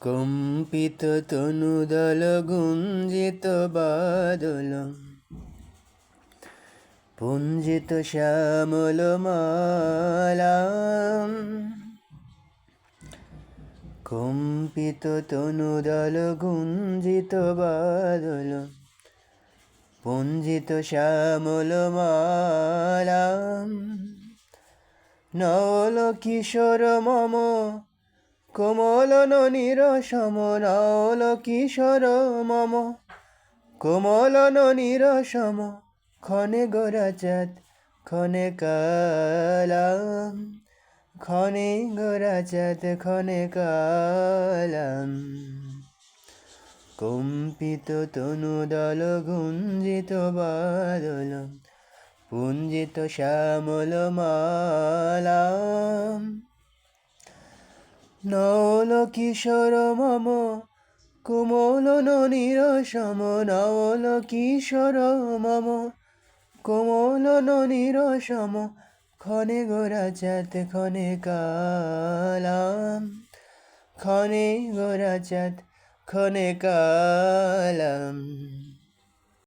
কম্পিত তনুদল গুঞ্জিত বাদল পুঞ্জিত শ্যামল মালা কম্পিত তনুদল গুঞ্জিত বাদল পুঞ্জিত শ্যামল মালা নল কিশোর মম কোমল ননির সম নল কিশোর মম কোমল ননির সম ক্ষণে গোরাচাঁদ ক্ষণে কালাম ক্ষণে গোরাচাঁদ ক্ষণে কালাম কম্পিত তনুদল গুঞ্জিত বাদল পুঞ্জিত শ্যামল মালা নল কিশোর মম কোমল ননির সম নল কিশোর মম কোমল ননির সম ক্ষণে গোরাচাঁদ ক্ষণে কালাম ক্ষণে গোরাচাঁদ ক্ষণে কালাম।